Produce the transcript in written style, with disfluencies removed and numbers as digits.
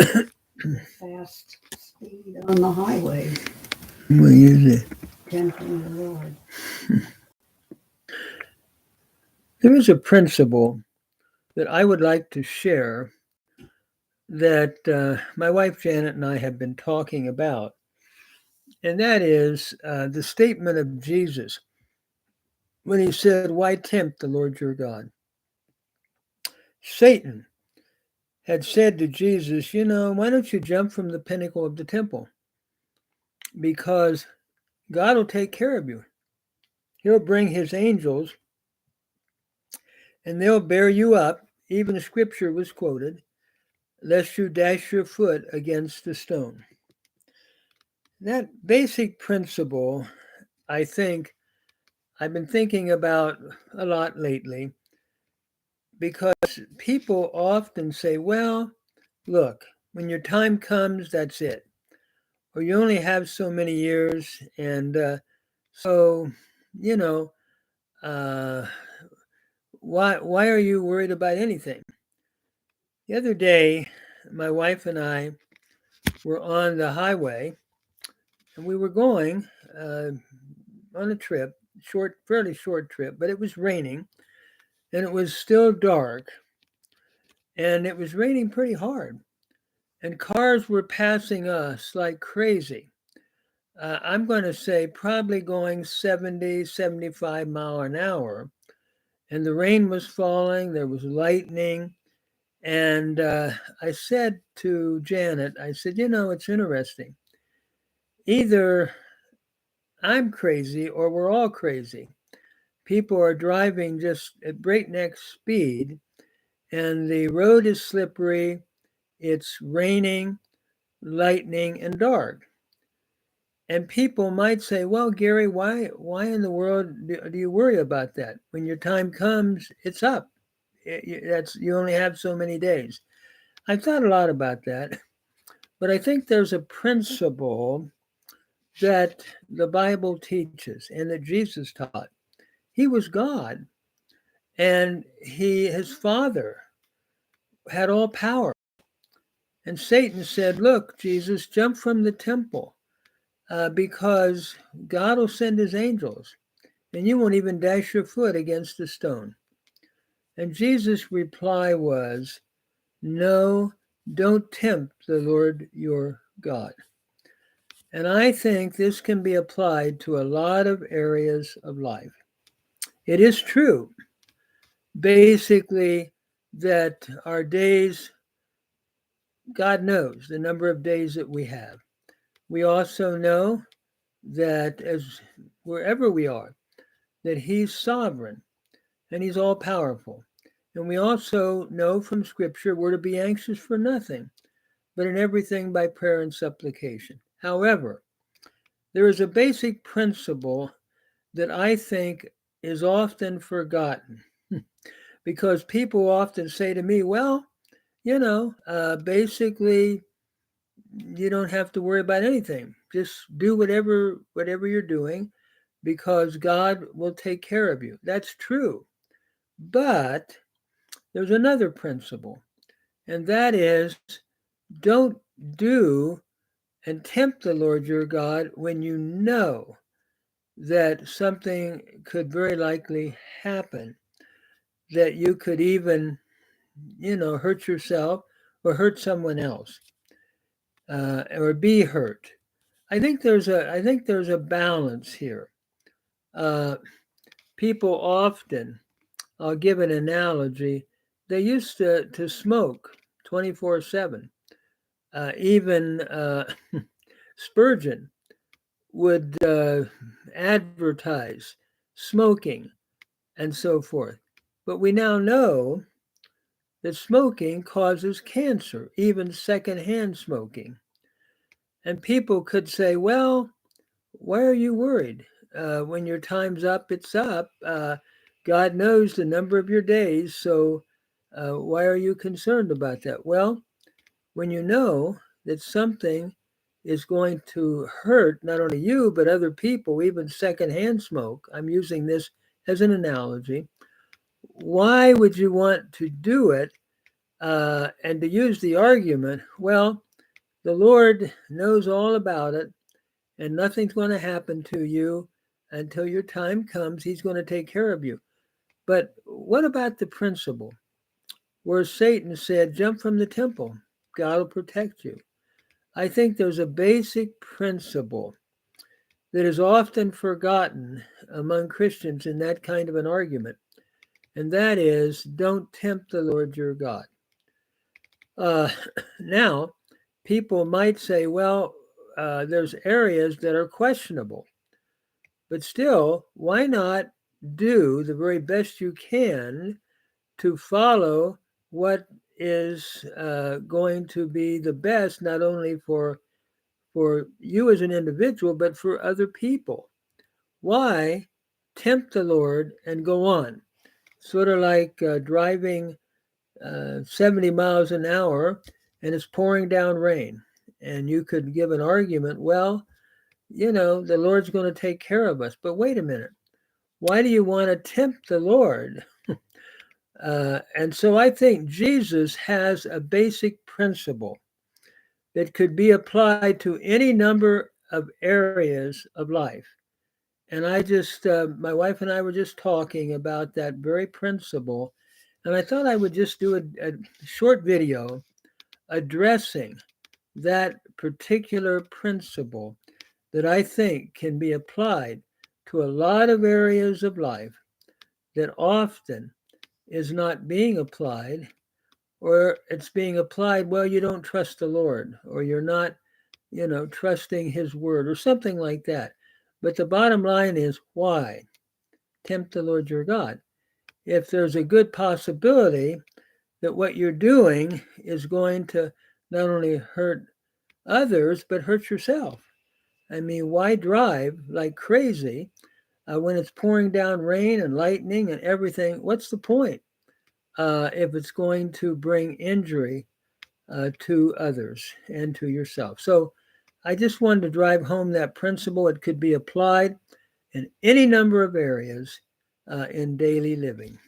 fast speed on the highway, What is it? tempting the Lord. There is a principle that I would like to share that my wife Janet and I have been talking about, and that is the statement of Jesus when he said, "Why tempt the Lord your God?" Satan had said to Jesus, why don't you jump from the pinnacle of the temple? Because God will take care of you. He'll bring his angels and they'll bear you up. Even the scripture was quoted, lest you dash your foot against a stone. That basic principle, I think, I've been thinking about a lot lately because people often say, well, look, when your time comes, that's it. Or you only have so many years. And so, you know, uh, why are you worried about anything? The other day, my wife and I were on the highway and we were going uh, on a trip, fairly short trip, but it was raining and it was still dark and it was raining pretty hard and cars were passing us like crazy. I'm going to say probably going 70, 75 mile an hour. And the rain was falling, there was lightning. And I said to Janet, I said, it's interesting. Either I'm crazy or we're all crazy. People are driving just at breakneck speed, and the road is slippery, it's raining, lightning, and dark. And people might say, well, Gary, why in the world do you worry about that? When your time comes, it's up. You only have so many days. I thought a lot about that, but I think there's a principle that the Bible teaches and that Jesus taught. He was God, and his Father had all power. And Satan said, look, Jesus, jump from the temple because God will send his angels and you won't even dash your foot against a stone. And Jesus' reply was, no, don't tempt the Lord your God. And I think this can be applied to a lot of areas of life. It is true, basically, that our days, God knows the number of days that we have. We also know that as wherever we are, that he's sovereign and he's all powerful. And we also know from scripture we're to be anxious for nothing, but in everything by prayer and supplication. However, there is a basic principle that I think is often forgotten because people often say to me, well, basically, you don't have to worry about anything. Just do whatever you're doing because God will take care of you. That's true. But there's another principle, and that is don't do and tempt the Lord your God when you know that something could very likely happen, that you could even, hurt yourself or hurt someone else, or be hurt. I think there's a balance here. Uh, People often, I'll give an analogy. They used to smoke 24/7. Even Spurgeon would advertise smoking and so forth. But we now know that smoking causes cancer, even secondhand smoking. And people could say, well, why are you worried? When your time's up, it's up. God knows the number of your days, so why are you concerned about that? Well, when you know that something is going to hurt not only you, but other people, even secondhand smoke, I'm using this as an analogy, why would you want to do it and to use the argument, well, the Lord knows all about it, and nothing's going to happen to you until your time comes. He's going to take care of you. But what about the principle where Satan said, jump from the temple, God will protect you? I think there's a basic principle that is often forgotten among Christians in that kind of an argument, and that is, don't tempt the Lord your God. Uh, Now, people might say, well, there's areas that are questionable, but still, why not do the very best you can to follow what is going to be the best, not only for you as an individual, but for other people? Why tempt the Lord and go on? Sort of like driving 70 miles an hour and it's pouring down rain. And you could give an argument, well, the Lord's going to take care of us. But wait a minute. Why do you want to tempt the Lord? And so I think Jesus has a basic principle that could be applied to any number of areas of life. And my wife and I were just talking about that very principle. And I thought I would just do a short video addressing that particular principle that I think can be applied to a lot of areas of life that often is not being applied, or it's being applied, well, you don't trust the Lord, or you're not, trusting his word, or something like that. But the bottom line is, why tempt the Lord your God if there's a good possibility that what you're doing is going to not only hurt others, but hurt yourself? I mean, why drive like crazy when it's pouring down rain and lightning and everything? What's the point if it's going to bring injury to others and to yourself? So I just wanted to drive home that principle. It could be applied in any number of areas in daily living.